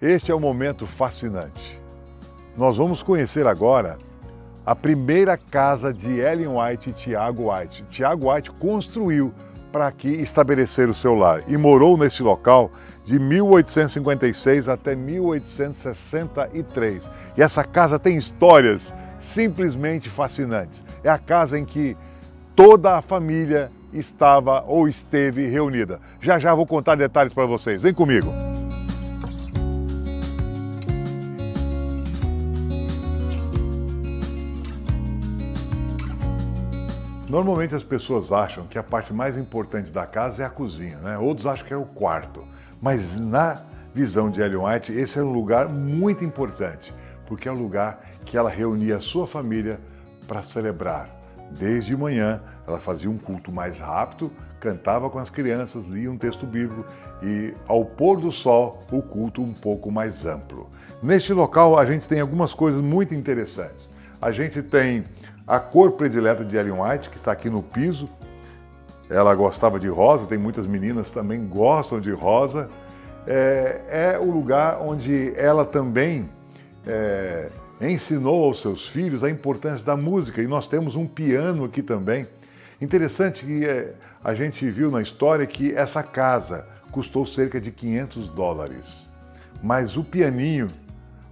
Este é um momento fascinante. Nós vamos conhecer agora a primeira casa de Ellen White e Tiago White. Tiago White construiu para aqui estabelecer o seu lar e morou neste local de 1856 até 1863. E essa casa tem histórias simplesmente fascinantes. É a casa em que toda a família estava ou esteve reunida. Já já vou contar detalhes para vocês. Vem comigo. Normalmente as pessoas acham que a parte mais importante da casa é a cozinha, né? Outros acham que é o quarto. Mas na visão de Ellen White, esse era um lugar muito importante, porque é o lugar que ela reunia a sua família para celebrar. Desde manhã, ela fazia um culto mais rápido, cantava com as crianças, lia um texto bíblico e, ao pôr do sol, o culto um pouco mais amplo. Neste local, a gente tem algumas coisas muito interessantes. A gente tem a cor predileta de Ellen White, que está aqui no piso. Ela gostava de rosa, tem muitas meninas que também gostam de rosa. É o lugar onde ela também ensinou aos seus filhos a importância da música. E nós temos um piano aqui também. Interessante que a gente viu na história que essa casa custou cerca de $500. Mas o pianinho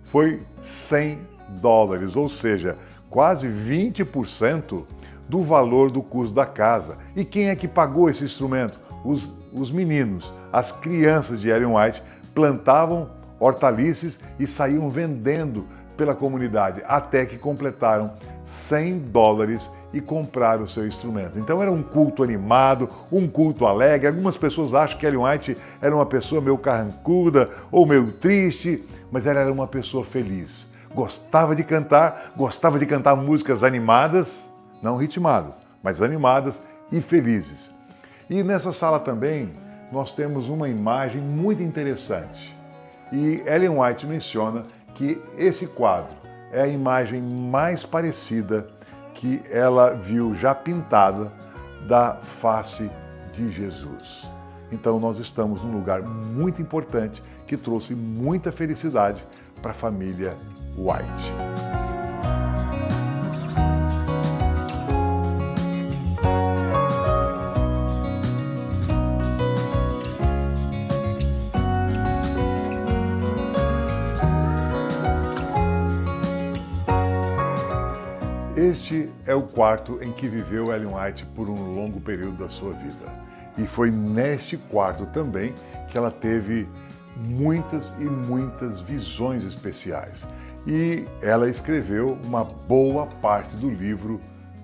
foi $100, ou seja, quase 20% do valor do custo da casa. E quem é que pagou esse instrumento? Os meninos, as crianças de Ellen White plantavam hortaliças e saíam vendendo pela comunidade, até que completaram $100 e compraram o seu instrumento. Então era um culto animado, um culto alegre. Algumas pessoas acham que Ellen White era uma pessoa meio carrancuda ou meio triste, mas ela era uma pessoa feliz. Gostava de cantar músicas animadas, não ritmadas, mas animadas e felizes. E nessa sala também nós temos uma imagem muito interessante. E Ellen White menciona que esse quadro é a imagem mais parecida que ela viu já pintada da face de Jesus. Então nós estamos num lugar muito importante que trouxe muita felicidade para a família White. Este é o quarto em que viveu Ellen White por um longo período da sua vida. E foi neste quarto também que ela teve muitas e muitas visões especiais. E ela escreveu uma boa parte do livro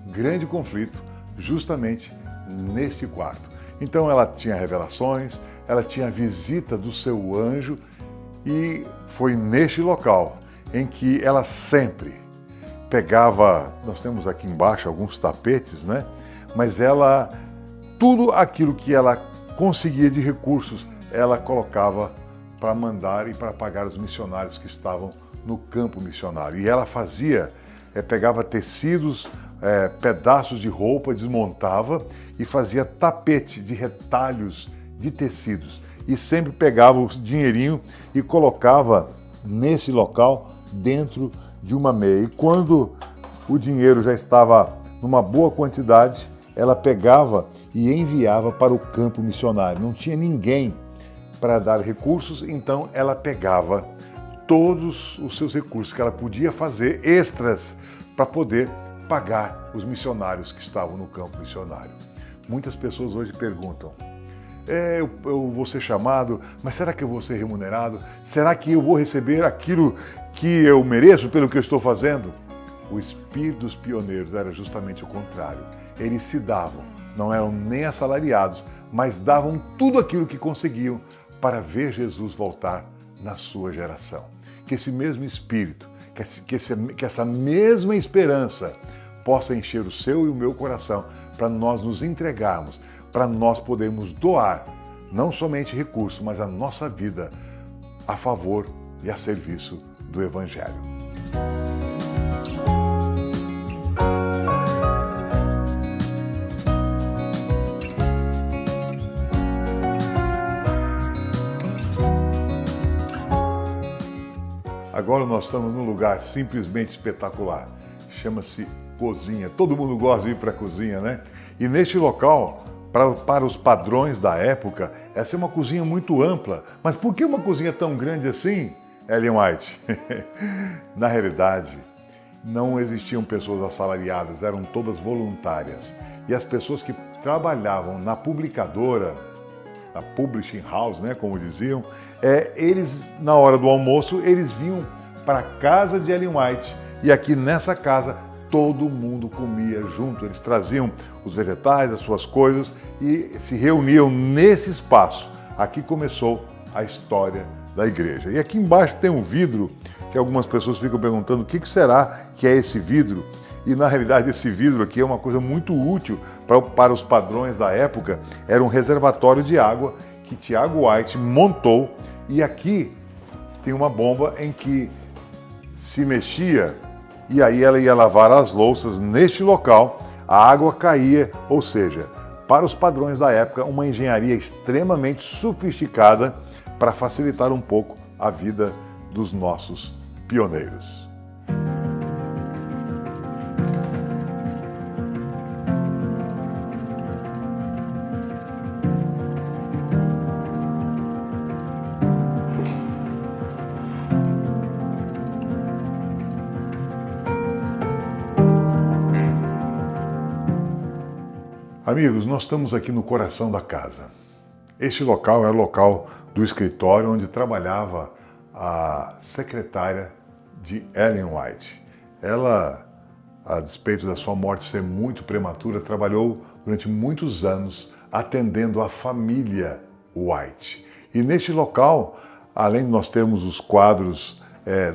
Grande Conflito justamente neste quarto. Então ela tinha revelações, ela tinha a visita do seu anjo e foi neste local em que ela sempre pegava, nós temos aqui embaixo alguns tapetes, né? Mas ela, tudo aquilo que ela conseguia de recursos, ela colocava para mandar e para pagar os missionários que estavam no campo missionário. E ela pegava tecidos, pedaços de roupa, desmontava e fazia tapete de retalhos de tecidos. E sempre pegava o dinheirinho e colocava nesse local dentro de uma meia. E quando o dinheiro já estava numa boa quantidade, ela pegava e enviava para o campo missionário. Não tinha ninguém para dar recursos, então ela pegava todos os seus recursos que ela podia fazer, extras, para poder pagar os missionários que estavam no campo missionário. Muitas pessoas hoje perguntam, eu vou ser chamado, mas será que eu vou ser remunerado? Será que eu vou receber aquilo que eu mereço pelo que eu estou fazendo? O espírito dos pioneiros era justamente o contrário. Eles se davam, não eram nem assalariados, mas davam tudo aquilo que conseguiam para ver Jesus voltar na sua geração. Que esse mesmo espírito, que essa mesma esperança possa encher o seu e o meu coração para nós nos entregarmos, para nós podermos doar não somente recursos, mas a nossa vida a favor e a serviço do Evangelho. Agora nós estamos num lugar simplesmente espetacular. Chama-se cozinha. Todo mundo gosta de ir para a cozinha, né? E neste local, para os padrões da época, essa é uma cozinha muito ampla. Mas por que uma cozinha tão grande assim, Ellen White? Na realidade, não existiam pessoas assalariadas, eram todas voluntárias. E as pessoas que trabalhavam na publicadora, na publishing house, né, como diziam, eles, na hora do almoço, eles vinham para a casa de Ellen White. E aqui nessa casa, todo mundo comia junto. Eles traziam os vegetais, as suas coisas e se reuniam nesse espaço. Aqui começou a história da igreja. E aqui embaixo tem um vidro que algumas pessoas ficam perguntando o que será que é esse vidro. E na realidade esse vidro aqui é uma coisa muito útil para os padrões da época. Era um reservatório de água que Tiago White montou. E aqui tem uma bomba em que se mexia e aí ela ia lavar as louças neste local, a água caía, ou seja, para os padrões da época, uma engenharia extremamente sofisticada para facilitar um pouco a vida dos nossos pioneiros. Amigos, nós estamos aqui no coração da casa. Este local é o local do escritório onde trabalhava a secretária de Ellen White. Ela, a despeito da sua morte ser muito prematura, trabalhou durante muitos anos atendendo a família White. E neste local, além de nós termos os quadros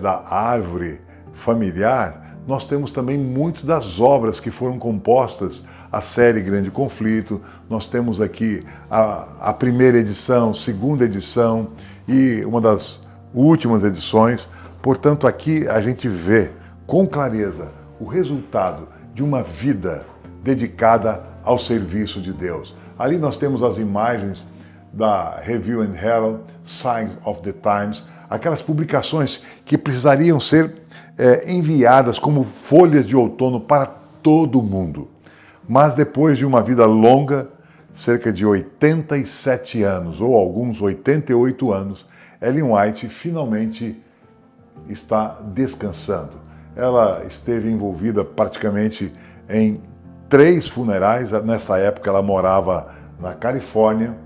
da árvore familiar, nós temos também muitas das obras que foram compostas. A série Grande Conflito, nós temos aqui a primeira edição, segunda edição e uma das últimas edições. Portanto, aqui a gente vê com clareza o resultado de uma vida dedicada ao serviço de Deus. Ali nós temos as imagens da Review and Herald, Signs of the Times, aquelas publicações que precisariam ser enviadas como folhas de outono para todo mundo. Mas depois de uma vida longa, cerca de 87 anos, ou alguns 88 anos, Ellen White finalmente está descansando. Ela esteve envolvida praticamente em 3 funerais. Nessa época ela morava na Califórnia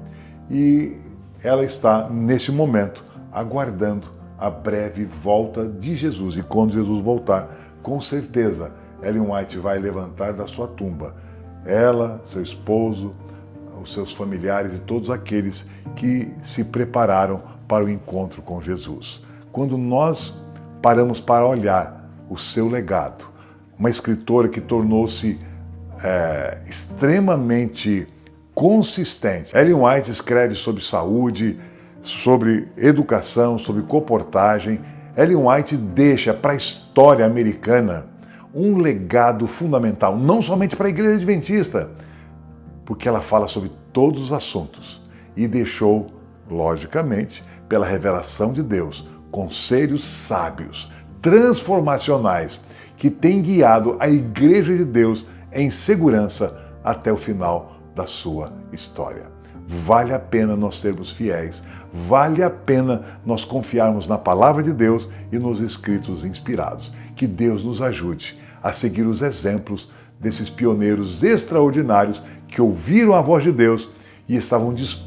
e ela está, nesse momento, aguardando a breve volta de Jesus. E quando Jesus voltar, com certeza, Ellen White vai levantar da sua tumba. Ela, seu esposo, os seus familiares e todos aqueles que se prepararam para o encontro com Jesus. Quando nós paramos para olhar o seu legado, uma escritora que tornou-se extremamente consistente. Ellen White escreve sobre saúde, sobre educação, sobre comportagem. Ellen White deixa para a história americana um legado fundamental, não somente para a Igreja Adventista, porque ela fala sobre todos os assuntos e deixou, logicamente, pela revelação de Deus, conselhos sábios, transformacionais, que têm guiado a Igreja de Deus em segurança até o final da sua história. Vale a pena nós sermos fiéis, vale a pena nós confiarmos na palavra de Deus e nos escritos inspirados. Que Deus nos ajude a seguir os exemplos desses pioneiros extraordinários que ouviram a voz de Deus e estavam dispostos